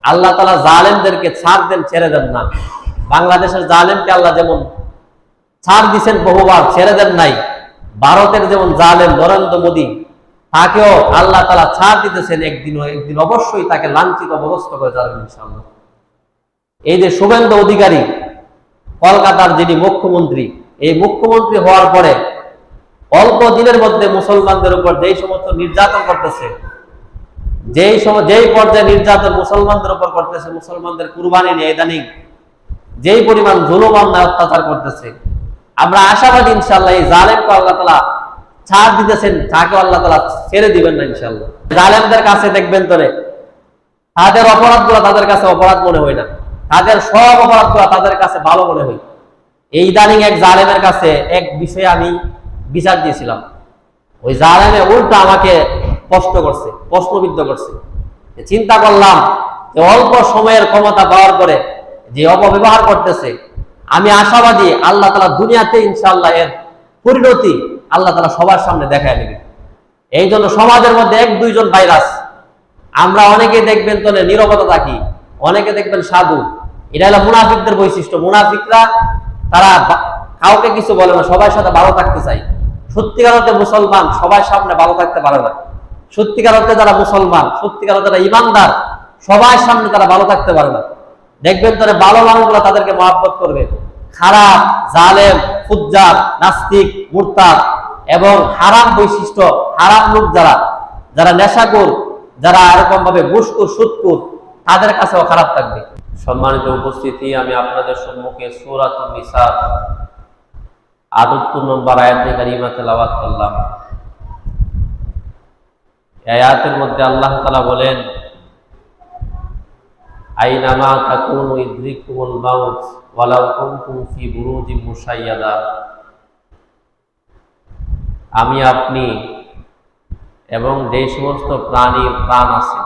আল্লাহ তাআলা জালেমদেরকে ছাড় দেন, ছেড়ে দেন না। বাংলাদেশের জালেমকে আল্লাহ যেমন ছাড় দিচ্ছেন বহুবার, ছেড়ে দেন নাই। ভারতের যেমন জালেম নরেন্দ্র মোদী, তাকেও আল্লাহ তাআলা ছাড় দিতেছেন, একদিন অবশ্যই তাকে লাঞ্ছিত অবস্থা করে যাবেন ইনশাআল্লাহ। এই যে শুভেন্দু অধিকারী কলকাতার যিনি মুখ্যমন্ত্রী, এই মুখ্যমন্ত্রী হওয়ার পরে অল্প দিনের মধ্যে মুসলমানদের উপর যেই সমস্ত নির্যাতন করতেছে, যেই পর্যায়ে নির্যাতন মুসলমানদের উপর করতেছে, মুসলমানদের কুরবানি নিয়ে ইদানিং যেই পরিমাণ জুলুম অন্যায় অত্যাচার করতেছে, আমরা আশাবাদী ইনশাআল্লাহ এই জালেমকে আল্লাহ তাআলা ছাড় দিতেছেন, তাকে আল্লাহ তাআলা ছেড়ে দিবেন না ইনশাআল্লাহ। জালেমদের কাছে দেখবেন তোরে তাদের অপরাধগুলো তাদের কাছে অপরাধ মনে হয় না, তাদের সব অপরাধগুলো তাদের কাছে ভালো মনে হয়। এই ইদানিং এক জালেমের কাছে এক বিষয়ে আমি বিচার দিয়েছিলাম, ওই জালেমে উল্টা আমাকে প্রশ্নবিদ্ধ করছে। চিন্তা করলাম যে অল্প সময়ের ক্ষমতা পাওয়ার পরে যে অপব্যবহার করতেছে, আমি আশাবাদী আল্লাহ তাআলা দুনিয়াতে ইনশাআল্লাহ এর পরিণতি আল্লাহ তাআলা সবার সামনে দেখায় নেবে। এই জন্য সমাজের মধ্যে এক দুইজন ভাইরাস, আমরা অনেকে দেখবেন তো নীরবতা থাকি, অনেকে দেখবেন সাধু। এটা হলো মুনাফিকদের বৈশিষ্ট্য। মুনাফিকরা তারা কাউকে কিছু বলে না, সবার সাথে ভালো থাকতে চায়। সত্যিকার অর্থে মুসলমান সবার সামনে ভালো থাকতে পারে না। সত্যিকার অর্থে যারা মুসলমান, সত্যিকার অর্থে যারা ইমানদার, সবার সামনে তারা ভালো থাকতে পারে না। দেখবেন তারা ভালো মানুষগুলো তাদেরকে মহব্বত করবে, খারাপ জালেম ফুজ্জার নাস্তিক মুরতাদ এবং হারাম বৈশিষ্ট্য হারাম লোক যারা নেশাখোর, যারা এরকম ভাবে ঘুষখোর সুদখোর, তাদের কাছেও খারাপ থাকবে। সম্মানিত উপস্থিতি, আমি আপনাদের সম্মুখে সূরাতুন নিসা ৭৮ নম্বর আয়াতে কারিমা তেলাওয়াত করলাম। এই আয়াতের মধ্যে আল্লাহ তাআলা বলেন, আইনামা তাকুনু ইদরিকুমুল মাউত ওয়ালাউ কুনতুম ফি বুরুজিম মুশাইয়াদা। আমি আপনি এবং যে সমস্ত প্রাণীর প্রাণ আছে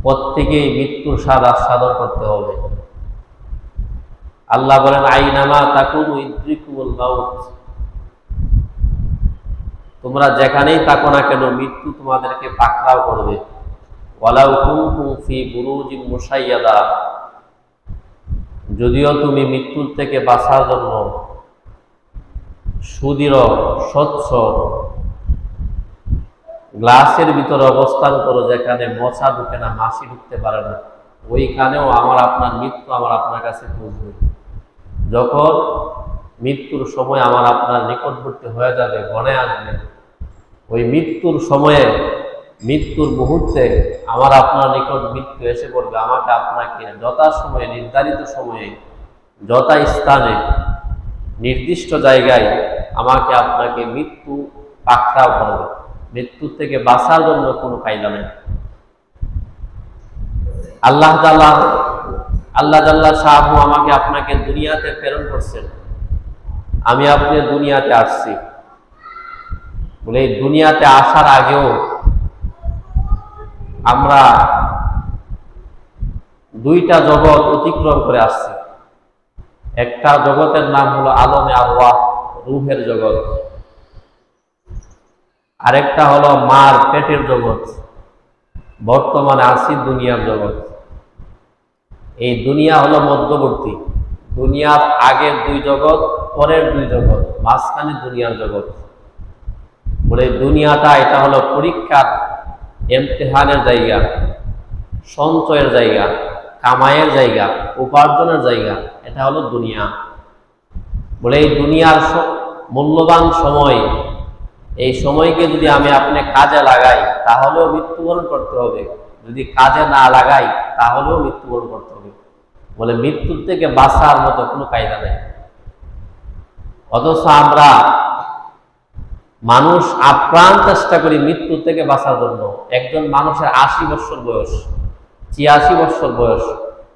প্রত্যেকেই মৃত্যুর স্বাদ আস্বাদন করতে হবে। আল্লাহ বলেন, আইনামা তাকুনু ইদরিকুমুল মাউত, তোমরা যেখানেই থাকো না কেন মৃত্যু তোমাদেরকে পাকড়াও করবে। ওয়ালাউ কুনতুম ফি বুরুজিম মুশাইয়াদা, যদিও তুমি মৃত্যুর থেকে বাঁচার জন্য সুদৃঢ় স্বচ্ছ গ্লাসের ভিতরে অবস্থান করো, যেখানে মশা ঢুকে না, মাছি ঢুকতে পারে না, ওইখানেও আমার আপনার মৃত্যু আমার আপনার কাছে পৌঁছবে। যখন মৃত্যুর সময় আমার আপনার নিকটবর্তী হয়ে যাবে, ঘনে আসবে, ওই মৃত্যুর সময়ে, মৃত্যুর মুহূর্তে আমার আপনার নিকট মৃত্যু এসে পড়বে। আমাকে আপনাকে যথাসময়ে, নির্ধারিত সময়ে, যথা স্থানে, নির্দিষ্ট জায়গায় আমাকে আপনাকে মৃত্যু পাকড়াও করবে। মৃত্যুর থেকে বাঁচার জন্য কোনো কায়দা নেই। আল্লাহ জাল্লা শাহু আমাকে আপনাকে দুনিয়াতে প্রেরণ করছেন, আমি আপনি দুনিয়াতে আসছি বলে এই দুনিয়াতে আসার আগেও আমরা দুইটা জগৎ অতিক্রম করে আসছি। একটা জগতের নাম হলো আলমে আরওয়াহ, রূহের জগৎ, আরেকটা হলো মার পেটের জগৎ, বর্তমানে আছি দুনিয়ার জগৎ। এই দুনিয়া হলো মধ্যবর্তী, দুনিয়ার আগের দুই জগৎ, পরের দুই জগৎ, মাঝখানে দুনিয়ার জগৎ। বলে দুনিয়াটা এটা হলো পরীক্ষার, ইমতিহানের জায়গা, সঞ্চয়ের জায়গা, কামাইয়ের জায়গা, উপার্জনের জায়গা, এটা হলো দুনিয়া। বলে এই দুনিয়ার মূল্যবান সময়, এই সময়কে যদি আমি আপনি কাজে লাগাই তাহলেও মৃত্যুবরণ করতে হবে, যদি কাজে না লাগাই তাহলেও মৃত্যুবরণ করতে হবে। বলে মৃত্যুর থেকে বাঁচার মতো কোনো কায়দা নেই। অথচ আমরা মানুষ আপ্রাণ চেষ্টা করি মৃত্যু থেকে বাঁচার জন্য। একজন মানুষের ৮০ বছর বয়স, ৮৬ বছর বয়স,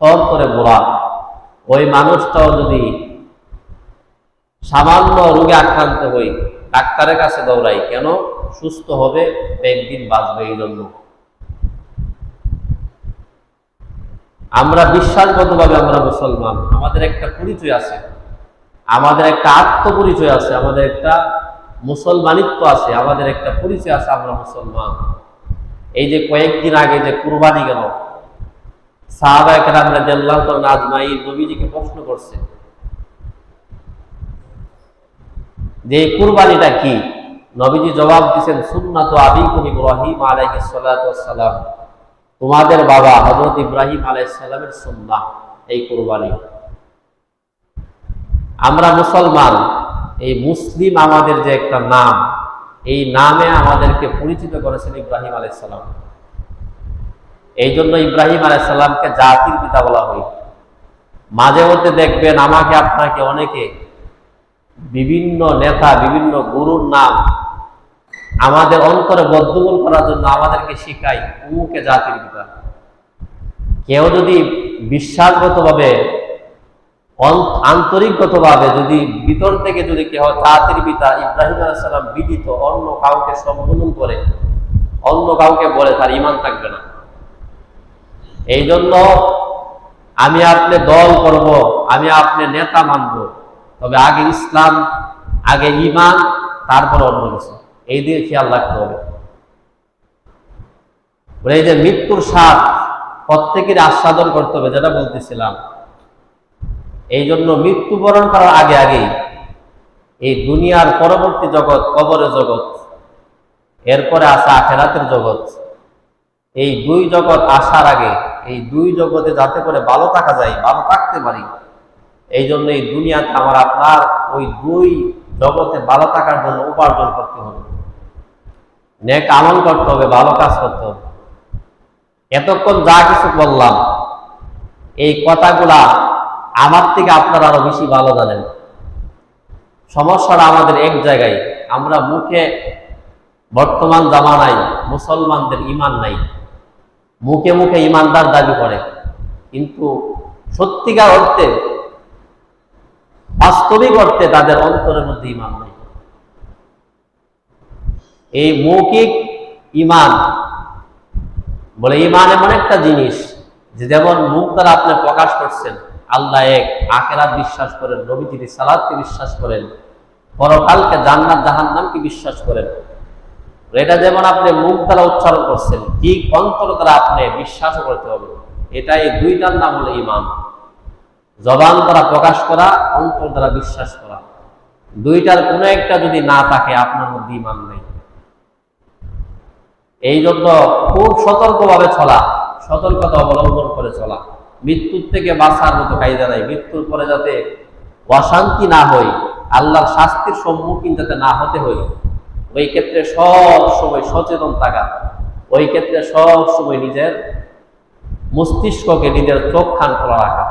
তর করে বুড়া, ওই মানুষটাও যদি সামান্য রোগে আক্রান্ত হই, ডাক্তারের কাছে দৌড়াই, কেন? সুস্থ হবে, একদিন বাঁচবে। এই জন্য আমরা বিশ্বাসগতভাবে আমরা মুসলমান, আমাদের একটা পরিচয় আছে, আমাদের একটা আত্মপরিচয় আছে, আমাদের একটা মুসলমানিত্ব আছে, আমাদের একটা পরিচয় আছে, আমরা মুসলমান। এই যে কয়েকদিন আগে যে কুরবানি গেল, সাহাবায়ে কেরাম রাদিয়াল্লাহু তাআলা আজমাইন নবীজিকে প্রশ্ন করছে যে এই কুরবানিটা কি। নবীজি জবাব দিয়েছেন, সুন্নাতু আবিকুম ইব্রাহিম আলাইহিস সালাতু ওয়াস সালাম, তোমাদের বাবা হযরত ইব্রাহিম আলাইহিস সালামের সুন্নাহ এই কুরবানি। আমরা মুসলমান, এই মুসলিম আমাদের যে একটা নাম, এই নামে আমাদেরকে পরিচিত করেছেন ইব্রাহিম আলাইহিস সালাম। এই জন্য ইব্রাহিম আলাইহিস সালামকে জাতির পিতা বলা হয়। মাঝে মধ্যে দেখবেন আমাকে আপনাকে অনেকে বিভিন্ন নেতা, বিভিন্ন গুরুর নাম আমাদের অন্তরে বদ্ধমূল করার জন্য আমাদেরকে শিখাই উমুকে জাতির পিতা। কেউ যদি বিশ্বাসগতভাবে, আন্তরিকগতভাবে যদি ভিতর থেকে যদি কেউ জাতির পিতা ইব্রাহিম আলাইহিস সালাম বিদিত অন্য কাউকে সম্বোধন করে, অন্য কাউকে বলে, তার ঈমান থাকবে না। এই জন্য আমি আপনি দল করব, আমি আপনি নেতা মানব, তবে আগে ইসলাম, আগে ঈমান, তারপর অন্য কিছু। এই দিকে খেয়াল রাখতে হবে। এই যে মৃত্যুর স্বাদ প্রত্যেকের আস্বাদন করতে হবে, যেটা বলতেছিলাম। এই জন্য মৃত্যুবরণ করার আগে আগেই এই দুনিয়ার পরবর্তী জগৎ, কবরের জগৎ, এরপরে আসা আখিরাতের জগৎ, এই দুই জগৎ আসার আগে এই দুই জগতে যাতে করে ভালো থাকা যায়, ভালো থাকতে পারি, এই জন্য এই দুনিয়াতে আমার আপনার ওই দুই জগতে ভালো থাকার জন্য উপার্জন করতে হবে, নেক আমল করতে হবে, ভালো কাজ করতে হবে। এতক্ষণ যা কিছু বললাম, এই কথাগুলা আমার থেকে আপনারা আরো বেশি ভালো জানেন। সমস্যাটা আমাদের এক জায়গায়, আমরা মুখে বর্তমান জামানায় মুসলমানদের ঈমান নাই, মুখে মুখে ঈমানদার দাবি করে, কিন্তু সত্যিকার অর্থে, বাস্তবিক অর্থে তাদের অন্তরের মধ্যে ঈমান নাই। এই মৌখিক ঈমান বলে, ঈমান এমন একটা জিনিস যে যেমন মুখ দ্বারা আপনি প্রকাশ করছেন আল্লাহ এক, আখিরাত বিশ্বাস করেন, নবীজি রিসালাতকে বিশ্বাস করেন, পরকালকে, জান্নাত জাহান্নামকে বিশ্বাস করেন, এটা যেমন আপনি মুখ দ্বারা উচ্চারণ করছেন, ঠিক অন্তর দ্বারা আপনি বিশ্বাসও করতে হবে। এটাই দুইটার নাম হলো ঈমান। জবান দ্বারা প্রকাশ করা, অন্তর দ্বারা বিশ্বাস করা, দুইটার কোনো একটা যদি না থাকে আপনার মধ্যে ঈমান নেই। এই জন্য খুব সতর্কভাবে চলা, সতর্কতা অবলম্বন করে চলা। মৃত্যুর থেকে বাঁচার মতো কায়দা নাই। মৃত্যুর পরে যাতে অশান্তি না হয়, আল্লাহর শাস্তির সম্মুখীন যাতে না হতে হয়, ওই ক্ষেত্রে সব সময় সচেতন থাকা, ওই ক্ষেত্রে সব সময় নিজের মস্তিষ্ককে, নিজের চোখ কান খোলা রাখা।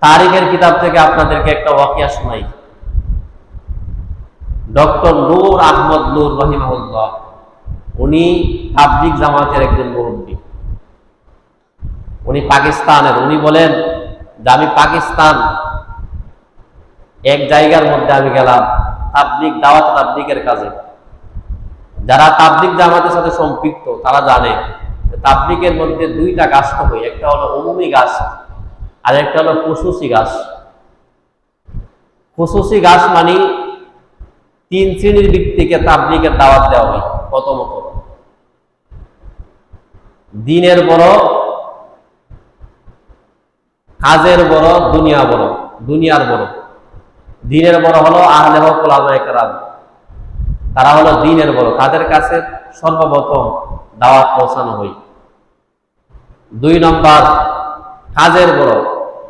তারিখের কিতাব থেকে আপনাদেরকে একটা ওয়াকিয়া শোনাই। ডক্টর নূর আহমদ নূর রহিমাহুল্লাহ, উনি তাবলিগ জামাতের একজন মুরব্বী, উনি পাকিস্তানের। উনি বলেন যে আমি পাকিস্তান এক জায়গার মধ্যে আমি গেলাম তাবলিগ, দাওয়াত তাবলিগের কাজে। যারা তাবলিগ জামাতের সাথে সম্পৃক্ত তারা জানে তাবলিগের মধ্যে দুইটা গাছ হয়, একটা হলো উমুমি গাছ আর একটা হলো খুসুসি গাছ। খুসুসি গাছ মানে তিন শ্রেণীর ব্যক্তিকে তাবলিগের দাওয়াত দেওয়া হয়। প্রথমত দিনের বড়, কাজের বড়, দুনিয়া বড়। দুনিয়ার বড়, দিনের বড় হলো আহলে হক উলামায়ে কেরাম, তারা হলো দিনের বড়, তাদের কাছে সর্বপ্রথম দাওয়াত পৌঁছানো হয়। দুই নম্বর কাজের বড়,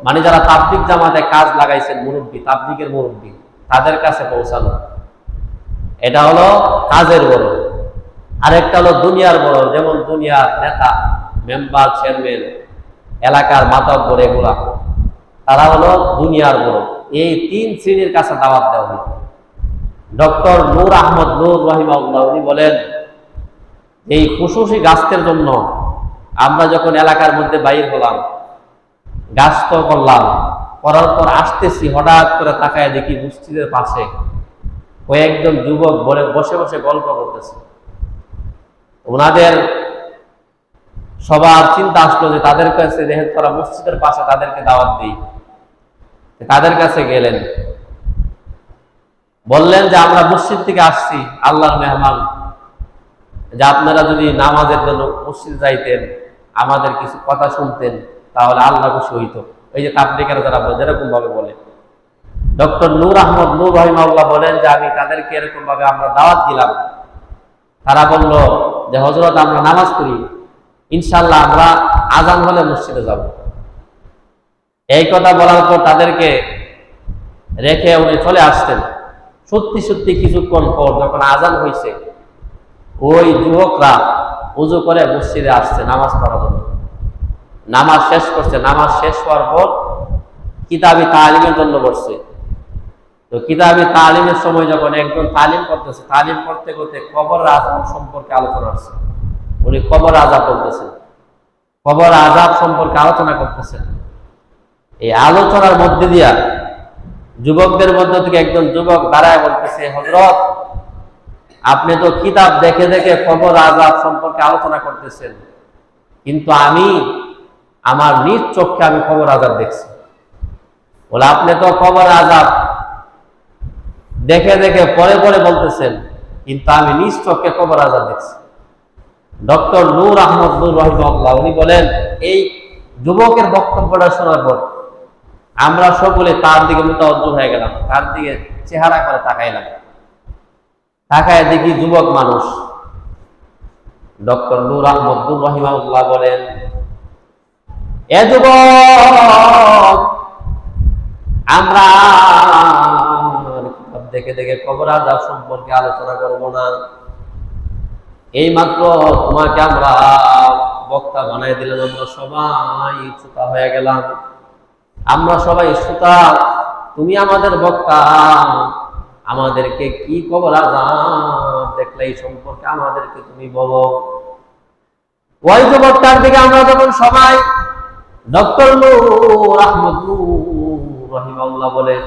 মানে যারা তাবলিগ জামাতে কাজ লাগাইছেন, মুরব্বী, তাবলিগের মুরব্বী, তাদের কাছে পৌঁছানো, এটা হলো কাজের বড়। আরেকটা হলো দুনিয়ার বড়, যেমন দুনিয়ার নেতা, মেম্বার, চেয়ারম্যান, এলাকার মাতব্বর, এগুলা, তারা হলো দুনিয়ার বড়। এই তিন শ্রেণীর কাছে দাওয়াত দেওয়া হয়। ডক্টর নূর আহমদ নূর রহিমাহুল্লাহ উনি বলেন, এই খুশুসি গাছের জন্য আমরা যখন এলাকার মধ্যে বাইর হলাম, গাছ করলাম, করার পর আসতেছি, হঠাৎ করে তাকায় দেখি মসজিদের পাশে কয়েকজন যুবক বসে বসে গল্প করতেছে। ওনাদের সবার চিন্তা আসলো যে তাদের কাছে, যেহেতু তারা মসজিদের পাশে, তাদেরকে দাওয়াত দিই। তাদের কাছে গেলেন, বললেন যে আমরা মসজিদ থেকে আসছি, আল্লাহর মেহমান, যে আপনারা যদি নামাজের জন্য মসজিদ যাইতেন, আমাদের কিছু কথা শুনতেন, তাহলে আল্লাহ খুশি হইতো। এই যে তাবলীগের যারা যেরকম ভাবে বলে, ডক্টর নূর আহমদ নূর রহিমাহুল্লাহ বলেন যে আমি তাদেরকে এরকম ভাবে আমরা দাওয়াত দিলাম, তারা বলল যে হযরত আমরা নামাজ পড়ি, ইনশাআল্লাহ আমরা আজান হলে মসজিদে যাব। এই কথা বলার পর তাদেরকে রেখে উনি চলে আসতেন। সত্যি সত্যি কিছুক্ষণ পর যখন আজান হয়েছে, ওই যুবকরা উজু করে মসজিদে আসছে নামাজ পড়ার জন্য। নামাজ শেষ করছে, নামাজ শেষ হওয়ার পর কিতাবি তালিমের জন্য বসছে। তো কিতাবি তালিমের সময় যখন একজন তালিম করতেছে, তালিম করতে করতে কবর আযাব সম্পর্কে আলোচনা করছে। উনি কবর আযাব বলতেছেন, কবর আযাব সম্পর্কে আলোচনা করতেছেন। এই আলোচনার মধ্যে দিয়া যুবকদের মধ্যে থেকে একজন যুবক দাঁড়ায় বলতেছে, হযরত আপনি তো কিতাব দেখে দেখে কবর আযাব সম্পর্কে আলোচনা করতেছেন, কিন্তু আমি আমার নিজ চোখে আমি কবর আযাব দেখছি। বলে আপনি তো কবর আযাব দেখে দেখে পরে পরে বলতেছেন, কিন্তু আমি নিজ চোখে কবর আযাব দেখছি। ডক্টর নূর আহমদ নূর রহিমাহুল্লাহ উনি বলেন, এই যুবকের বক্তব্যটা শোনার পর আমরা সকলে তার দিকে মুতাওয়াজ্জুহ হয়ে গেলাম, তার দিকে চেহারা করে তাকাইলাম। তাকায় দেখি যুবক মানুষ। ডক্টর নূর আহমদ নূর রহিমাহুল্লাহ বলেন, এ যুবক, আমরা দেখে দেখে কবর আযাব সম্পর্কে আলোচনা করব না। এই মাত্র তোমাকে আমরা বক্তা বানাই দিলাম, আমরা সবাই শ্রোতা হয়ে গেলাম, আমরা সবাই শ্রোতা, তুমি আমাদের বক্তা, আমাদেরকে কি কবর আযাব দেখলে এই সম্পর্কে আমাদেরকে তুমি বলো। ওই যুবকটার দিকে আমরা যখন সবাই, ডক্টর নূর আহমদ নূর রহিমাহুল্লাহ বলেন,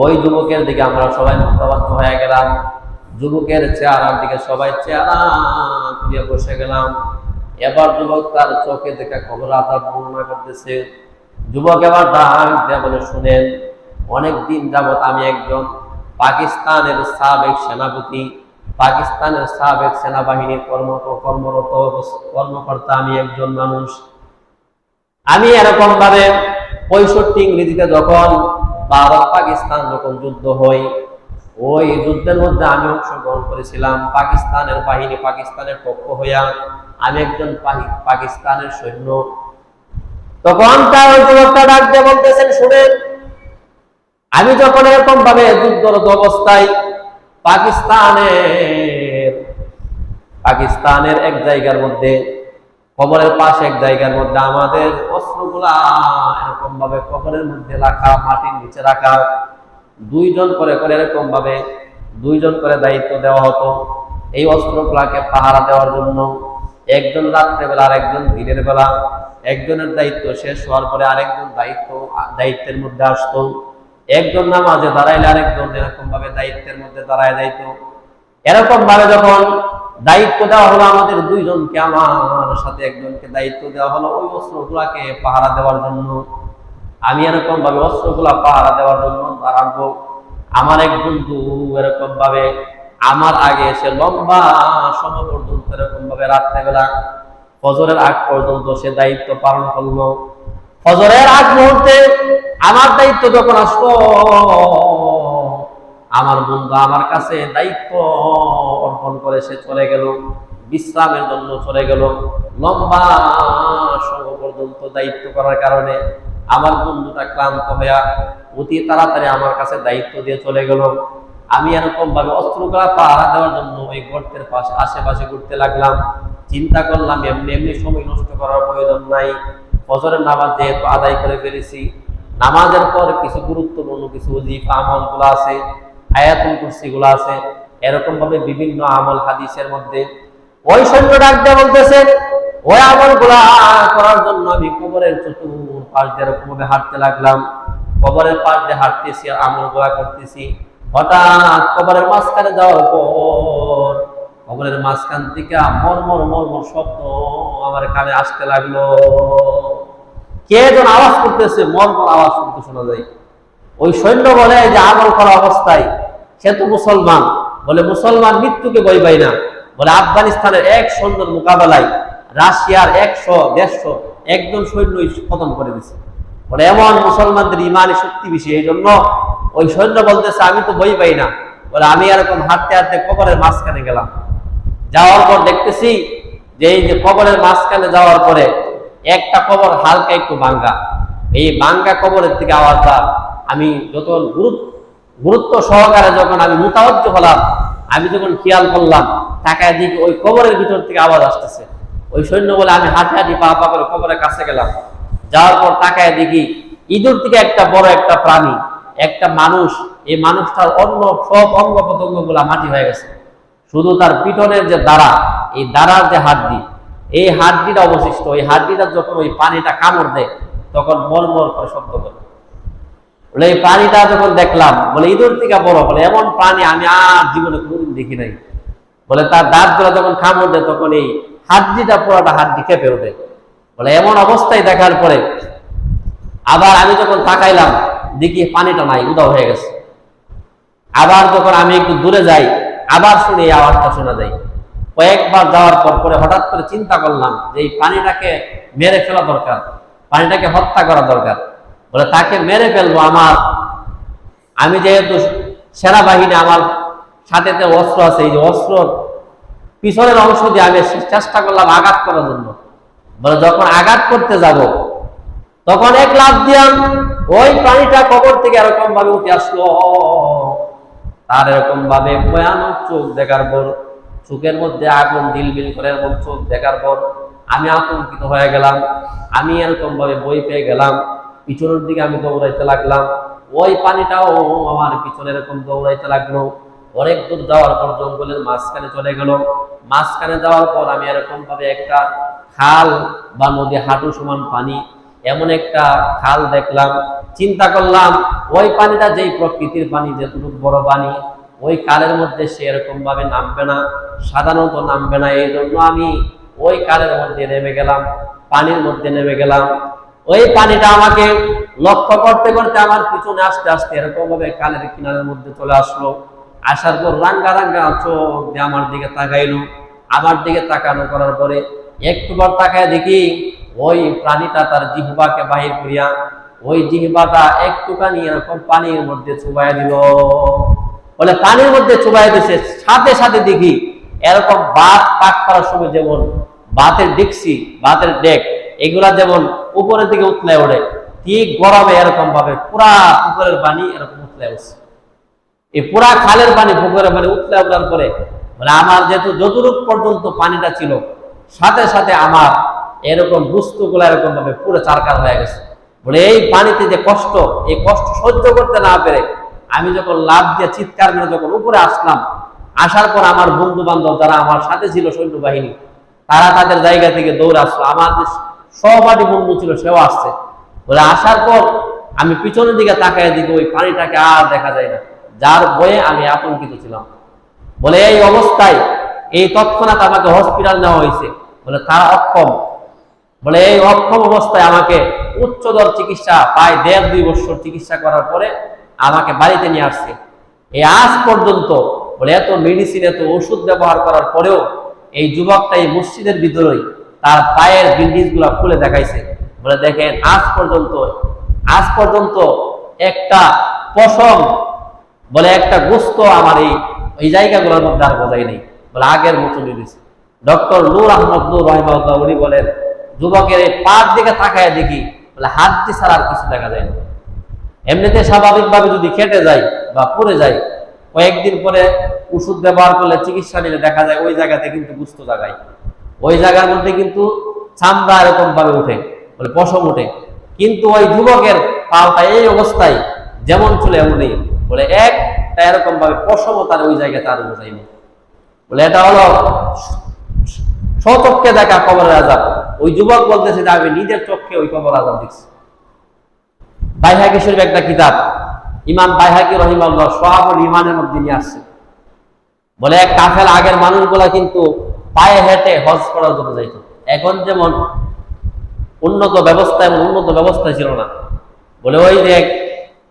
ওই যুবকের দিকে আমরা সবাই মুতাওয়াজ্জুহ হয়ে গেলাম। যুবকের চেহারার দিকে সবাই চেহারা দিয়ে বসে গেলাম। এবার যুবক তার চোখে দেখা কবর আযাব বর্ণনা করতেছে। যুবক এবার ডাক দিয়ে বলে, শুনেন, অনেক দিন যাবত আমি একজন পাকিস্তানের সাবেক সেনাপতি, পাকিস্তানের সাবেক সেনাবাহিনীর কর্মরত কর্মকর্তা আমি একজন মানুষ। আমি এরকম ভাবে 65 ইংরেজিতে যখন ভারত পাকিস্তান যখন যুদ্ধ হয়, ওই যুদ্ধের মধ্যে আমি অংশগ্রহণ করেছিলাম। পাকিস্তানের বাহিনী, পাকিস্তানের পক্ষ হইয়া আমি একজন পাকিস্তানের সৈন্য। তখন তার ওই যুবকটা ডাক দিয়ে বলতেছেন, শুনেন, আমি যখন এরকম ভাবে যুদ্ধরত অবস্থায় পাকিস্তানের এক জায়গার মধ্যে, কবরের পাশে এক জায়গার মধ্যে আমাদের অস্ত্রগুলা এরকম ভাবে কবরের মধ্যে রাখা, মাটির নিচে রাখা, দুইজন করে এরকম ভাবে দুইজন করে দায়িত্ব দেওয়া হতো এই অস্ত্রগুলাকে পাহারা দেওয়ার জন্য। একজন রাত্রেবেলা আর একজন দিনের বেলা। একজনের দায়িত্ব শেষ হওয়ার পরে আরেকজন দায়িত্বের মধ্যে আসতো। একজন নামাজে দাঁড়াইলে আরেকজন এরকম ভাবে দায়িত্বের মধ্যে দাঁড়ায় যাইত। এরকম ভাবে যখন দায়িত্ব দেওয়া হলো আমাদের দুইজনকে, আমার সাথে একজনকে দায়িত্ব দেওয়া হলো ওই অস্ত্রগুলাকে পাহারা দেওয়ার জন্য। আমি এরকম ভাবে অস্ত্রগুলা পাহারা দেওয়ার জন্য দাঁড়াবো। আমার এক বন্ধু এরকম ভাবে আমার আগে এসে লম্বা সময় পর্যন্ত এরকম ভাবে রাত্রেবেলা ফজরের আগ পর্যন্ত সে দায়িত্ব পালন করলো। ফজরের আগ মুহূর্তে আমার দায়িত্ব যখন আসলো, আমার বন্ধু আমার কাছে দায়িত্ব অর্পণ করে সে চলে গেল, বিশ্রামের জন্য চলে গেল। লম্বা সময় পর্যন্ত দায়িত্ব করার কারণে আমার বন্ধুটা ক্লান্ত হইয়া অতি তাড়াতাড়ি আমার কাছে দায়িত্ব দিয়ে চলে গেল। আমি এরকম ভাবে অস্ত্রগুলা পাহারা দেওয়ার জন্য ওই গর্তের পাশে আশেপাশে ঘুরতে লাগলাম। চিন্তা করলাম এমনি এমনি সময় নষ্ট করার প্রয়োজন নাই। ফজরের নামাজ যেহেতু আদায় করে ফেলেছি, নামাজের পর কিছু গুরুত্বপূর্ণ কিছু ওয়াজিফা আমলগুলো আছে, আয়াতুল কুরসিগুলো আছে, এরকম ভাবে বিভিন্ন আমল হাদিসের মধ্যে। ওই সৈন্য ডাক দিয়ে বলতেছে, ওই আমলগুলা করার জন্য আমি কবরের চতুর্পাশ দিয়ে এরকম ভাবে হাঁটতে লাগলাম। কবরের পাশ দিয়ে হাঁটতেছি আর আমলগুলা করতেছি। হঠাৎ কবরের মাঝখানে যাওয়ার পর কবরের মাঝখান থেকে মরমর মরমর শব্দ আমার কানে আসতে লাগলো। কে যেন আওয়াজ করতেছে, মরমর আওয়াজ শুনতে শোনা যায়। ওই সৈন্য বলে যে আমল করা অবস্থায় সে তো মুসলমান। বলে মুসলমান মৃত্যুকে ভয় পায় না। বলে আফগানিস্তানের এক সৈন্যের মোকাবেলায় রাশিয়ার 100-150 একজন সৈন্যই খতম করে দিছে। বলে এমন মুসলমানদের ইমানি শক্তি বেশি, এই জন্য ওই সৈন্য বলতেছে আমি তো ভয় পাই না। বলে আমি এরকম হাঁটতে হাঁটতে কবরের মাঝখানে গেলাম, যাওয়ার পর দেখতেছি যে এই যে কবরের মাঝখানে যাওয়ার পরে একটা কবর হালকা একটু ভাঙ্গা, এই ভাঙ্গা কবরের থেকে আওয়াজটা আমি যত গুরুত্ব সহকারে যখন আমি মুতাওয়াজ্জহ হলাম, আমি যখন খেয়াল করলাম তাকায় দিকে ওই কবরের ভিতর থেকে আওয়াজ আসতেছে। ওই সৈন্য বলে আমি হাঁটি হাঁটি পা পা করে কবরের কাছে গেলাম, যাওয়ার পর তাকায় দেখি ইঁদুর থেকে একটা বড় একটা প্রাণী, একটা মানুষ, এই মানুষটার অন্য সব অঙ্গ প্রত্যঙ্গ গুলা মাটি হয়ে গেছে, শুধু তার পিঠনের যে দাঁড়া, এই দাঁড়ার যে হাড্ডি, এই হাড্ডিটা অবশিষ্ট। ওই হাড্ডিটা যখন ওই পানিটা কামড় দেয় তখন মরমর করে শব্দ করে। বলে এই প্রাণীটা যখন দেখলাম, বলে ইঁদুর থেকে বড়, বলে এমন প্রাণী আমি আর জীবনে কোনোদিন দেখি নাই। বলে তার দাঁত গুলো যখন কামড় দেয় তখন এই হাড্ডিটা পুরোটা হাড্ডি কেঁপে ওঠে। বলে এমন অবস্থায় দেখার পরে আবার আমি যখন তাকাইলাম দেখি পানিটা নাই, উধাও হয়ে গেছে। আবার যখন আমি একটু দূরে যাই আবার শুনি এই আওয়াজটা শোনা যায়। কয়েকবার যাওয়ার পর পরে হঠাৎ করে চিন্তা করলাম যে এই পানিটাকে মেরে ফেলা দরকার, পানিটাকে হত্যা করা দরকার। বলে তাকে মেরে ফেলবো, আমি যেহেতু সেনাবাহিনী, আমার সাথে অস্ত্র আছে, এই যে অস্ত্র পিছনের অংশ দিয়ে আমি চেষ্টা করলাম আঘাত করার জন্য। বলে যখন আঘাত করতে যাব তখন এক লাফ দিলাম, ওই প্রাণীটা কবর থেকে এরকম ভাবে উঠে আসলো। তার এরকম ভাবে ভয়ানক চোখ দেখার পর, চোখের মধ্যে আগুন দিলবিল করে এরকম চোখ দেখার পর আমি আতঙ্কিত হয়ে গেলাম। আমি এরকম ভাবে ভয় পেয়ে গেলাম, পিছনের দিকে আমি দৌড়াইতে লাগলাম। ওই পানিটাও আমার পিছনে এরকম দৌড়াইতে লাগলো। অনেক দূর যাওয়ার পর জঙ্গলের মাঝখানে চলে গেল। মাঝখানে যাওয়ার পর আমি এরকম ভাবে একটা খাল বা নদী, হাঁটু সমান পানি, এমন একটা খাল দেখলাম। চিন্তা করলাম ওই পানিটা যেই প্রকৃতির পানি, যেটুকু বড় পানি, ওই খালের মধ্যে সে এরকম ভাবে নামবে না, সাধারণত নামবে না। এই জন্য আমি ওই খালের মধ্যে নেমে গেলাম, পানির মধ্যে নেমে গেলাম। ওই পানিটা আমাকে লক্ষ্য করতে করতে আমার পিছনে আস্তে আস্তে এরকম ভাবে খালের কিনারের মধ্যে চলে আসলো। আসার পর রাঙ্গা রাঙ্গা চোখ দিয়ে আমার দিকে তাকাইলো। আমার দিকে তাকানো করার পরে একটুবার তাকায় দেখি ওই প্রাণীটা তার জিহ্বাকে বাহির করিয়া ওই জিহ্বাটা একটুখানি এরকম পানির মধ্যে চুবাই দিল। বলে পানির মধ্যে চুবাই দিছে, সাথে সাথে দেখি এরকম ভাত পাক করার সময় যেমন ভাতের ডেকসি, ভাতের ডেক, এগুলা যেমন উপরের দিকে উতলে ওঠে, ঠিক গরমে এরকম ভাবে পুরা পুকুরের পানি এরকম উতলে উঠছে। এই পুরা খালের পানি, পুকুরের পানি উতলে ওঠার পরে মানে আমার যেহেতু যতটুক পর্যন্ত পানিটা ছিল, সাথে সাথে আমার এরকম বস্তুগুলা এরকম ভাবে পুরো চারকার হয়ে গেছে। বলে এই পানিতে যে কষ্ট, এই কষ্ট সহ্য করতে না পেরে আমি যখন লাফ দিয়ে চিৎকার করে যখন উপরে আসলাম, আসার পর আমার বন্ধু বান্ধব যারা আমার সাথে ছিল সৈন্যবাহিনী, তারা তাদের জায়গা থেকে দৌড়ে আসলো। আমার যে সহপাঠী বন্ধু ছিল সেও আসছে। বলে আসার পর আমি পিছনের দিকে তাকায় দিকে ওই পানিটাকে আর দেখা যায় না, যার ভয়ে আমি আতঙ্কিত ছিলাম। বলে এই অবস্থায় এই তৎক্ষণাৎ আমাকে হসপিটাল নেওয়া হয়েছে। বলে তারা অক্ষম। বলে এই অক্ষম অবস্থায় আমাকে উচ্চতর চিকিৎসা, প্রায় 1.5-2 বছর চিকিৎসা করার পরে আমাকে বাড়িতে নিয়ে আসছে। এই আজ পর্যন্ত বলে এত মেডিসিন, এত ওষুধ ব্যবহার করার পরেও এই যুবকটা এই মসজিদের ভিতরেই তার পায়ের ব্যান্ডেজ গুলা খুলে দেখাইছে। বলে দেখেন আজ পর্যন্ত একটা পশম, বলে একটা গোস্ত আমার এই জায়গাগুলোর মধ্যে আর বোঝাই নেই। বলে আগের মতো নিয়েছে। ডক্টর নূর আহমদ নূর রাহিমাহুল্লাহ উনি বলেন, যুবকের এই পার দিকে তাকায় দেখি বলে হাড্ডি ছাড়া আর কিছু দেখা যায় না। এমনিতে স্বাভাবিকভাবে যদি কেটে যায় বা পড়ে যায়, কয়েকদিন পরে ওষুধ ব্যবহার করলে, চিকিৎসা নিলে দেখা যায় ওই জায়গাতে কিন্তু গুস্ত জায়গায়, ওই জায়গার মধ্যে কিন্তু চামড়া এরকম ভাবে উঠে, বলে পশম উঠে। কিন্তু ওই যুবকের পাওটা এই অবস্থায় যেমন ছিল এমনই, বলে একটা এরকম ভাবে পশমও তার ওই জায়গায় তার বোঝায়নি। বলে এটা হলো স্বচক্ষে দেখা কবরের আযাব। ওই যুবক বলতেছে যে আমি নিজের চোখে ওই কবর আযাব দেখছি। বাইহাকী শরীফ একটা কিতাব, ইমাম বাইহাকী রাহিমাহুল্লাহ শুআবুল ঈমানের মধ্যে নিয়ে আসছে। বলে এক কাফেলা, আগের মানুষগুলা কিন্তু পায়ে হেঁটে হজ করার জন্য যাইত। এখন যেমন উন্নত ব্যবস্থা, এমন উন্নত ব্যবস্থা ছিল না। বলে ওই যে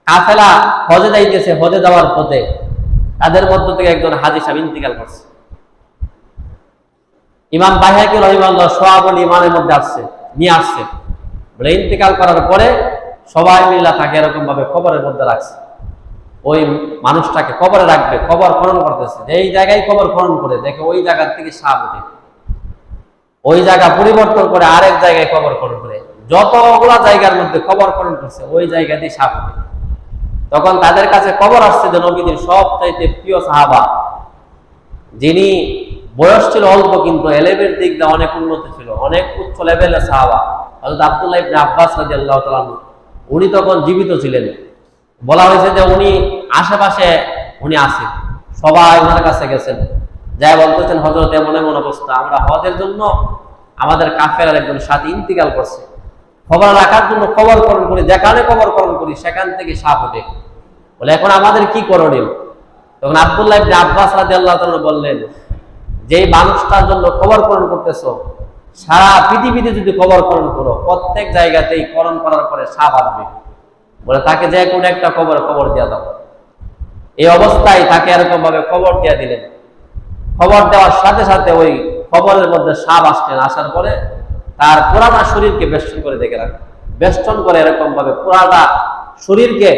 কাফেলা হজে যাইতেছে, হজে যাওয়ার পথে তাদের মধ্য থেকে একজন হাজী সাহেব ইন্তিকাল করছে। ইমাম বাইহাকি রাহিমাহুল্লাহ সোয়াবুল ঈমানের মধ্যে নিয়ে আসছে, বলে ইন্তিকাল করার পরে সবাই মিলে তাকে এরকম ভাবে কবরের মধ্যে রাখছে। ওই মানুষটাকে কবরে রাখবে, কবর খনন করতেছে, এই জায়গায় কবর খনন করে দেখে ওই জায়গার থেকে সাপ ওঠে, ওই জায়গা পরিবর্তন করে আরেক জায়গায় কবর খনন করে, যতগুলা জায়গার মধ্যে কবর খনন করছে ওই জায়গাতেই সাপ ওঠে। তখন তাদের কাছে খবর আসছে যে নবীদের সবচাইতে প্রিয় সাহাবা, যিনি বয়স ছিল অল্প কিন্তু এলেমের দিক দিয়ে অনেক উন্নত ছিল, অনেক উচ্চ লেভেলের সাহাবা, হযরত আব্দুল্লাহ ইবনে আব্বাস রাদিয়াল্লাহু তাআলা আনহু, উনি তখন জীবিত ছিলেন। বলা হয়েছে যে উনি আশেপাশে উনি আছেন, সবাই ওনার কাছে গেছেন, যাই বলতেছেন হযরত এমন এমন অবস্থা, আমরা হজের জন্য আমাদের কাফেলার একজন সাথী ইন্তিকাল করছে, খবর রাখার জন্য কবর খনন করি, যেখানে কবর খনন করি সেখান থেকে সাপ ওঠে, বলে এখন আমাদের কি করণীয়? তখন আব্দুল্লাহ ইবনে আব্বাস রাদিয়াল্লাহু তাআলা বললেন, যেই মানুষটার জন্য কবর খনন করতেছো, সারা পৃথিবীতে যদি কবর খনন করো প্রত্যেক জায়গাতেই খনন করার পরে সাপ আসবে, বলে তাকে যে কোনো একটা কবর দিয়ে দাও। এই অবস্থায় তাকে এরকম ভাবে কবর দিয়ে দিলেন। খবর দেওয়ার সাথে সাথে ওই কবরের মধ্যে সাপ আসলেন, আসার পরে তার পুরাটা শরীরকে বেষ্টন করে দেখে রাখে, বেষ্টন করে এরকম ভাবে পুরাটা শরীরকে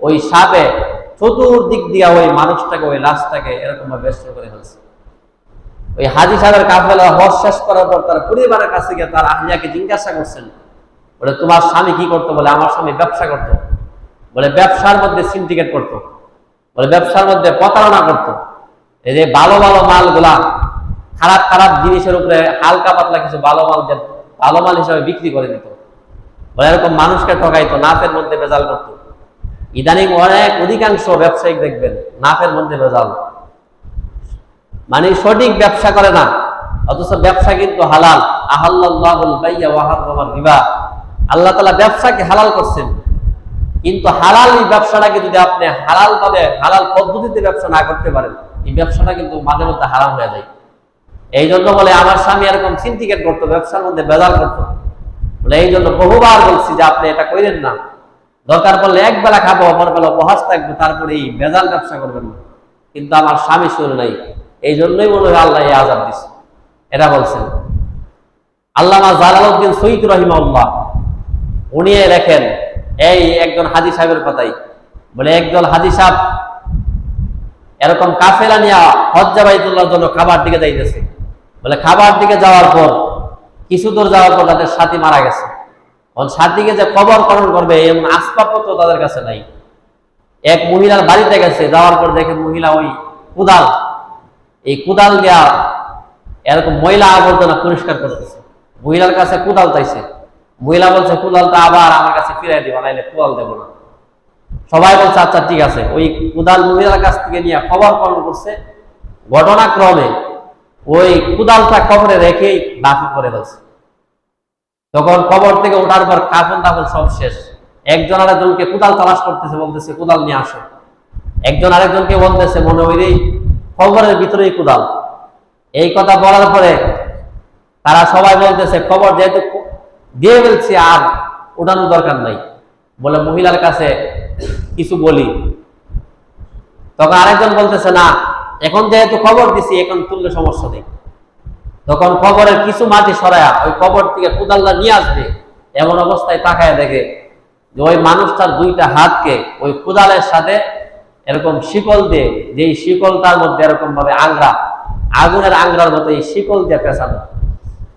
ওই সাপে চতুর্দিক দিয়ে ওই মানুষটাকে, ওই লাশটাকে এরকম ভাবে বেষ্টন করে ফেলছে। ওই হাজী সাহেবের কাফেলা হজ শেষ করার পর তার পরিবারের কাছে গিয়ে তার আহলিয়াকে জিজ্ঞাসা করছেন, বলে তোমার স্বামী কি করতো? বলে আমার স্বামী ব্যবসা করতো। বলে ব্যবসার মধ্যে সিন্ডিকেট করতো, বলে ব্যবসার মধ্যে প্রতারণা করতো, এই যে ভালো ভালো মালগুলা খারাপ খারাপ জিনিসের উপরে হালকা পাতলা কিছু ভালো মাল হিসাবে বিক্রি করে দিত, বলে এরকম মানুষকে ঠকাইতো, নাফের মধ্যে ভেজাল করতো। ইদানিং অধিকাংশ ব্যবসায়িক দেখবেন নাফের মধ্যে ভেজাল, মানে সঠিক ব্যবসা করে না, অথচ ব্যবসা কিন্তু হালাল। আহাল্লাল্লাহুল বাইয়া ওয়া হারামার রিবা, আল্লাহ তাআলা ব্যবসাকে হালাল করছেন, কিন্তু হালাল এই ব্যবসাটাকে যদি আপনি হালাল ভাবে হালাল পদ্ধতিতে ব্যবসা না করতে পারেন, এই ব্যবসাটা কিন্তু মাঝে মধ্যে হারাম হয়ে যায়। এই জন্য বলে আমার স্বামী এরকম সিন্ডিকেট করতো, ব্যবসার মধ্যে ভেজাল করতো, বলে এই জন্য বহুবার বলছি যে আপনি এটা করেন না, দরকার পড়লে এক বেলা খাবো, অপর বেলা উপহাস থাকবো, তারপরে এই ভেজাল ব্যবসা করবেন না। কিন্তু আমার স্বামী শুনে নাই, এই জন্যই মনে হয় আল্লাহ এই আযাব দিচ্ছে, এটা বলছেন। আল্লামা জালালউদ্দিন সৈয়দ রাহিমাহুল্লাহ উনি লেখেন এই একজন হাজী সাহেবের কথাই, বলে একজন হাজী সাহেব এরকম কাফেলা নিয়ে হজ্জে বাইতুল্লাহর জন্য খাবার দিকে যাইতেছে, বলে খাবার দিকে যাওয়ার পর কিছু দূর যাওয়ার পর তাদের সাথী মারা গেছে। সাথীকে যে কবর খনন করবে এমন আসবাবপত্র তাদের কাছে নাই। এক মহিলার বাড়িতে গেছে, যাওয়ার পর দেখে মহিলা ওই কুদাল, এই কুদাল দেওয়া এরকম ময়লা আবর্জনা পরিষ্কার করতেছে। মহিলার কাছে কুদাল চাইছে, মহিলা বলছে কুদালটা আবার আমার কাছে ফিরাই দিবা, নাইলে কুদাল দেবো না। সবাই বলছে আচ্ছা ঠিক আছে। ওই কুদাল মহিলার কাছ থেকে নিয়ে কবর খনন করছে, ঘটনাক্রমে ওই কুদালটা কবরে রেখেই দাফন করে ফেলছে। তখন কবর থেকে ওঠার পর কাফন দাফন সব শেষ, একজন আরেকজনকে কুদাল তালাশ করতেছে, বলতেছে কুদাল নিয়ে আসো। একজন আরেকজনকে বলতেছে মনে হয় কবরের ভিতরেই কুদাল। এই কথা বলার পরে তারা সবাই বলতেছে খবর যেহেতু দিয়ে ফেলছি আর ওঠানোর দরকার নাই, বলে মহিলার কাছে কিছু বলি। তখন আরেকজন বলতেছে না, এখন যেহেতু খবর দিছি এখন তুললে সমস্যা নেই। তখন খবরের কিছু মাটি সরায়া ওই কবর থেকে কুদালটা নিয়ে আসবে, এমন অবস্থায় তাকায় দেখে যে ওই মানুষটার দুইটা হাতকে ওই কুদালের সাথে এরকম শিকল দিয়ে, যেই শিকলটার মধ্যে এরকম ভাবে আংরা, আগুনের আংরার মতো এই শিকল দিয়ে পেঁচানো।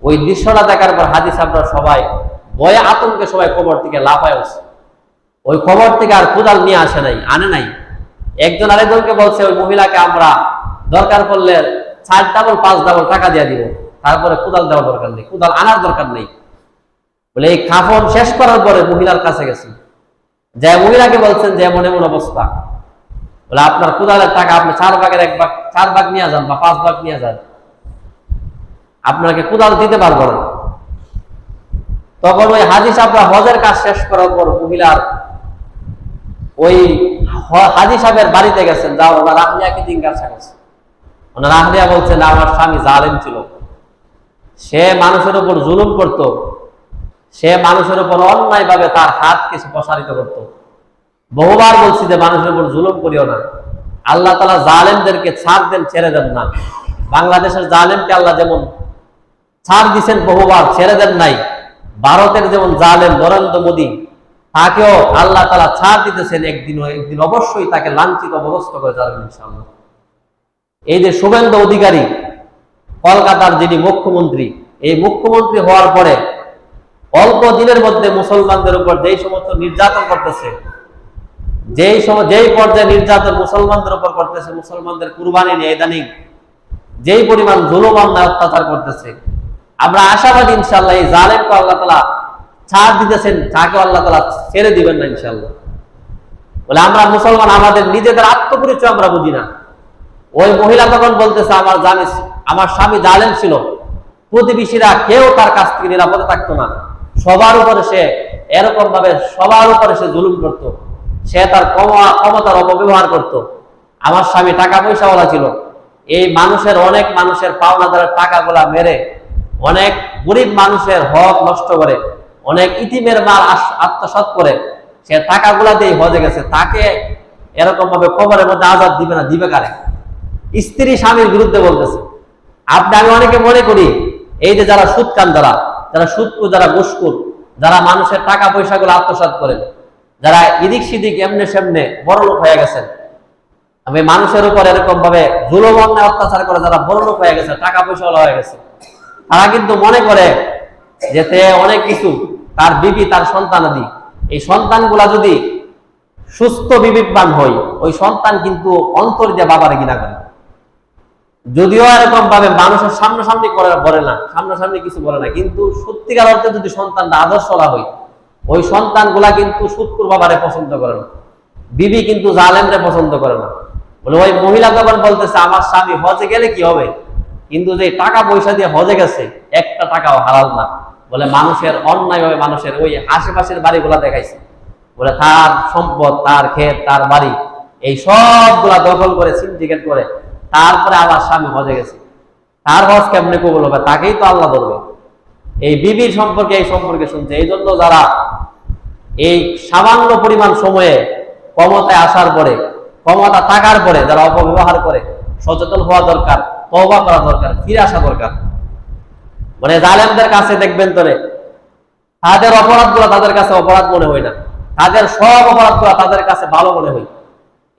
ওই দৃশ্যটা দেখার পর হাজী সাহেবরা সবাই ভয়ে আতঙ্কে সবাই কবর থেকে লাফায় উঠছে। ওই কবর থেকে আর কুদাল নিয়ে আসে নাই, আনে নাই। একজন আরেকজনকে বলছে ওই মহিলাকে আমরা দরকার পড়লে 4 ডাবল 5 ডাবল টাকা দিয়ে দিব, তারপরে কুদাল দেওয়ার দরকার নেই, কুদাল আনার দরকার নেই। বলে এই কাফন শেষ করার পরে মহিলার কাছে গেছেন, যে মহিলাকে বলছেন যে এমন এমন অবস্থা, বলে আপনার কুদালের টাকা আপনি 4 ভাগের 1 ভাগ, 4 ভাগ নিয়ে যান বা 5 ভাগ নিয়ে যান, আপনাকে কুদাল দিতে পারবো না। তখন ওই হাজী সাহেবরা হজের কাজ শেষ করার পর মহিলার ওই হাজী সাহেবের বাড়িতে গেছেন, যাও ওনার আহলিয়াকে জিজ্ঞাসা করছে। ওনার আহলিয়া বলছেন আমার স্বামী জালেম ছিল, সে মানুষের উপর জুলুম করত, সে মানুষের উপর অন্যায় ভাবে তার হাত কিছু প্রসারিত করত। বহুবার বলছি যে মানুষের উপর জুলুম করিও না, আল্লাহ তাআলা জালেমদেরকে ছাড় দেন, ছেড়ে দেন না। বাংলাদেশের জালেমকে আল্লাহ যেমন ছাড় দিচ্ছেন বহুবার, ছেড়ে দেন নাই, ভারতের যেমন জালেম নরেন্দ্র মোদী, তাকেও আল্লাহ তাআলা ছাড় দিতেছেন। একদিন অবশ্যই তাকে লাঞ্ছিত অবস্থা করে যাবেন ইনশাআল্লাহ। এই যে শুভেন্দু অধিকারী কলকাতার যিনি মুখ্যমন্ত্রী, এই মুখ্যমন্ত্রী হওয়ার পরে অল্প দিনের মধ্যে মুসলমানদের উপর যেই সমস্ত নির্যাতন করতেছে, যেই পর্যায়ে নির্যাতন মুসলমানদের উপর করতেছে, মুসলমানদের কুরবানি নিয়ে ইদানিং যেই পরিমাণ জুলুম অন্যায় অত্যাচার করতেছে, আমরা আশাবাদী ইনশাআল্লাহ এই জালেমকে আল্লাহ তাআলা ছাড় দিতেছেন, তাকে আল্লাহ তাআলা ছেড়ে দিবেন না ইনশাআল্লাহ। বলে আমরা মুসলমান, আমাদের নিজেদের আত্মপরিচয় আমরা বুঝি না। ওই মহিলা তখন বলতেছে, আমার স্বামী জালেম ছিল, প্রতিবেশীরা কেউ তার কাছ থেকে নিরাপদে থাকতো না, সবার উপরে সে এরকম ভাবে সবার উপরে সে জুলুম করত, সে তার ক্ষমতার অপব্যবহার করত। আমার স্বামী টাকা পয়সাওয়ালা ছিল, এই অনেক মানুষের পাওনাদারের টাকাগুলা মেরে, অনেক গরিব মানুষের হক নষ্ট করে, অনেক ইতিমের মাল আত্মসাৎ করে সে টাকাগুলা দিয়ে হজে গেছে। তাকে এরকম ভাবে কবরের মধ্যে আজাদ দিবে না, দিবে কারে? স্ত্রী স্বামীর বিরুদ্ধে বলতেছে। আমি অনেকে মনে করি এই যে যারা সুদকান, যারা সুদকুর, যারা ঘুষখোর, যারা মানুষের টাকা পয়সাগুলো আত্মসাৎ করেন, যারা এদিক সেদিক এমনে সেমনে বড়লোক হয়ে গেছেন, আমি মানুষের উপর এরকম ভাবে জুলুম অন্যায় অত্যাচার করে যারা বড়লোক হয়ে গেছে, টাকা পয়সাওয়ালা হয়ে গেছে, তারা কিন্তু মনে করে যে অনেক কিছু, তার বিবি, তার সন্তানাদি, এই সন্তানগুলা যদি সুস্থ বিবেকবান হয়, ওই সন্তান কিন্তু অন্তর দিয়ে বাবারে ঘৃণা করে। যদিও এরকম ভাবে মানুষের সামনাসামনি বলে না, সামনাসামনি কিছু বলে না, কিন্তু সত্যিকার অর্থে যদি সন্তানটা আদর্শরা হয়, ওই সন্তানগুলা কিন্তু সুদকুর বাবারে পছন্দ করে না, বিবি কিন্তু জালেমরে পছন্দ করে না। বলে ওই মহিলা যখন বলতেছে আমার স্বামী হজে গেলে কি হবে, কিন্তু যে টাকা পয়সা দিয়ে হজে গেছে একটা টাকাও হালাল না। বলে মানুষের অন্যায় ভাবে মানুষের ওই আশেপাশের বাড়িগুলা দেখাইছে, বলে তার সম্পদ, তার ক্ষেত, তার বাড়ি, এই সবগুলা দখল করে সিন্ডিকেট করে তারপরে আমার স্বামী হজে গেছে। তার হজ কেমনে কবুল হবে? তাকেই তো আল্লাহ ধরবে। এই বিবির সম্পর্কে, এই সম্পর্কে শুনছে। এই জন্য যারা এই সামান্য পরিমাণ সময়ে ক্ষমতায় আসার পরে, ক্ষমতা থাকার পরে যারা অপব্যবহার করে, সচেতন হওয়া দরকার, তওবা করা দরকার, ফিরে আসা দরকার। মানে জালেমদের কাছে দেখবেন তাদের অপরাধগুলো তাদের কাছে অপরাধ মনে হয় না, তাদের সব অপরাধগুলো তাদের কাছে ভালো মনে হয়।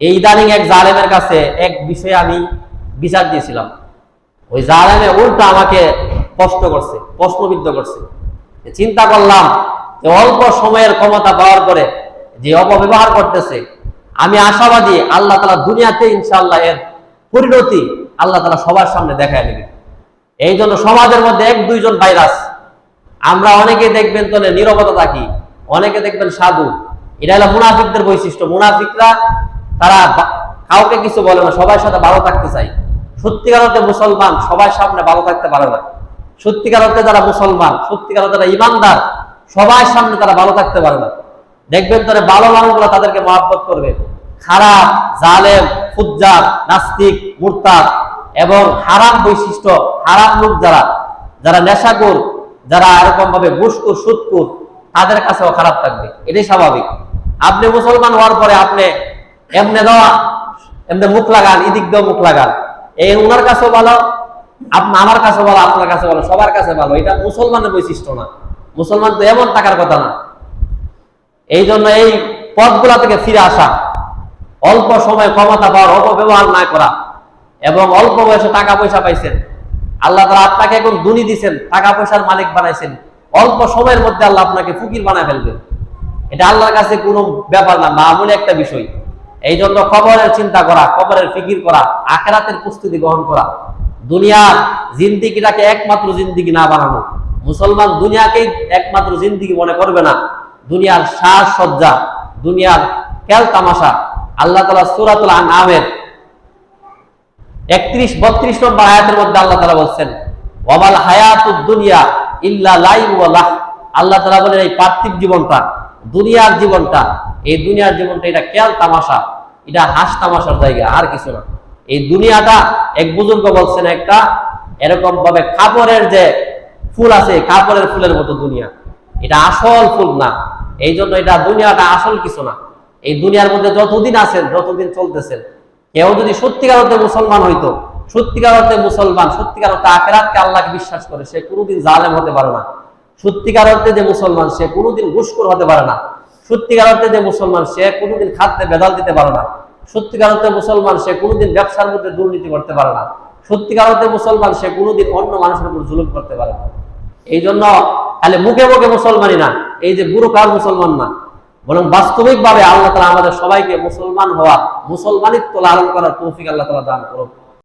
এই ইদানিং এক জালেমের কাছে এক বিষয়ে আমি বিচার দিয়েছিলাম, ওই জালেমে উল্টা আমাকে কষ্ট করছে, প্রশ্নবিদ্ধ করছে। চিন্তা করলাম যে অল্প সময়ের ক্ষমতা পাওয়ার পরে যে অপব্যবহার করতেছে, আমি আশাবাদী আল্লাহ তাআলা দুনিয়াতে ইনশাআল্লাহ এর পরিণতি আল্লাহ তাআলা সবার সামনে দেখায় নেবে। এই জন্য সমাজের মধ্যে এক দুইজন ভাইরাস, আমরা অনেকে দেখবেন নীরবতা থাকি, অনেকে দেখবেন সাধু। এটা হলো মুনাফিকদের বৈশিষ্ট্য। মুনাফিকরা তারা কাউকে কিছু বলে না, সবার সাথে ভালো থাকতে চাই। সত্যিকার অর্থে মুসলমান সবার সামনে ভালো থাকতে পারে না। সত্যিকার অর্থে যারা মুসলমান, সত্যিকার অর্থে যারা ইমানদার, সবার সামনে তারা ভালো থাকতে পারে না। দেখবেন ভালো মানুষগুলো তাদেরকে মহব্বত করবে। খারাপ, জালেম, ফুজ্জার, নাস্তিক, মুরতাদ এবং হারাম বৈশিষ্ট্য, হারাম লোক যারা নেশাখোর, যারা এরকম ভাবে ঘুষখোর, সুদখোর, তাদের কাছেও খারাপ থাকবে। এটাই স্বাভাবিক। আপনি মুসলমান হওয়ার পরে আপনি এমনি মুখ লাগান, এদিক দিয়েও মুখ লাগান, এই ওনার কাছেও ভালো, আমার কাছে ভালো, আপনার কাছে ভালো, সবার কাছে ভালো। এটা মুসলমানের বৈশিষ্ট্য না। মুসলমান তো এমন থাকার কথা না। এই জন্য এই পথগুলা থেকে ফিরে আসা, অল্প সময় ক্ষমতা পাওয়ার অপব্যবহার না করা, এবং অল্প বয়সে টাকা পয়সা পাইছেন, আল্লাহ তাআলা আপনাকে এখন ধনী দিয়েছেন, টাকা পয়সার মালিক বানাইছেন, অল্প সময়ের মধ্যে আল্লাহ আপনাকে ফকির বানায় ফেলবে। এটা আল্লাহর কাছে কোনো ব্যাপার না, মামুলি একটা বিষয়। এই জন্য কবরের চিন্তা করা, কবরের ফিকির করা, আখিরাতের প্রস্তুতি গ্রহণ করা, দুনিয়ার জিন্দিগিটাকে একমাত্র জিন্দিগি না বানানো। মুসলমান দুনিয়াকেই একমাত্র জিন্দিগি মনে করবে না, দুনিয়ার সাজসজ্জা, দুনিয়ার খেল তামাশা। আল্লাহ তাআলা সূরাতুল আনআমের 31-32 নম্বর আয়াতের মধ্যে আল্লাহ তাআলা বলছেন, ওয়ামাল হায়াতুদ দুনিয়া ইল্লা লাইব ওয়া লাহ। আল্লাহ তাআলা বলেন এই পার্থিব জীবনটা, দুনিয়ার জীবনটা, এই দুনিয়ার জীবনটা এটা খেল তামাশা, এটা হাস তামাশার জায়গা, আর কিছু না। এই দুনিয়াটা, এক বুজুর্গ বলছেন, একটা এরকম ভাবে কাপড়ের যে ফুল আছে, কাপড়ের ফুলের মতো দুনিয়া, এটা আসল ফুল না। এই জন্য এটা দুনিয়াটা আসল কিছু না। এই দুনিয়ার মধ্যে যতদিন আছেন, যতদিন চলতেছেন, কেউ যদি সত্যিকার অর্থে মুসলমান হইতো, সত্যিকার অর্থে মুসলমান, সত্যিকার অর্থে আখিরাতকে আল্লাহকে বিশ্বাস করে, সে কোনোদিন জালেম হতে পারে না। সত্যিকার অর্থে যে মুসলমান, সে কোনোদিন ঘুষখোর হতে পারে না। সত্যিকার অর্থে যে মুসলমান, সে কোনোদিন খাদ্যে ভেজাল দিতে পারে না। সত্যিকার অর্থে মুসলমান, সে কোনোদিন ব্যবসার মধ্যে দুর্নীতি করতে পারে না। সত্যিকার অর্থে মুসলমান, সে কোনোদিন অন্য মানুষের উপর জুলুম করতে পারে না। এই জন্য খালি মুখে মুখে মুসলমানই না, এই যে বুড়োকার মুসলমান না, বরং বাস্তবিক ভাবে আল্লাহ তাআলা আমাদের সবাইকে মুসলমান হওয়া, মুসলমানিত্ব লালন করার তৌফিক আল্লাহ তাআলা দান করুন।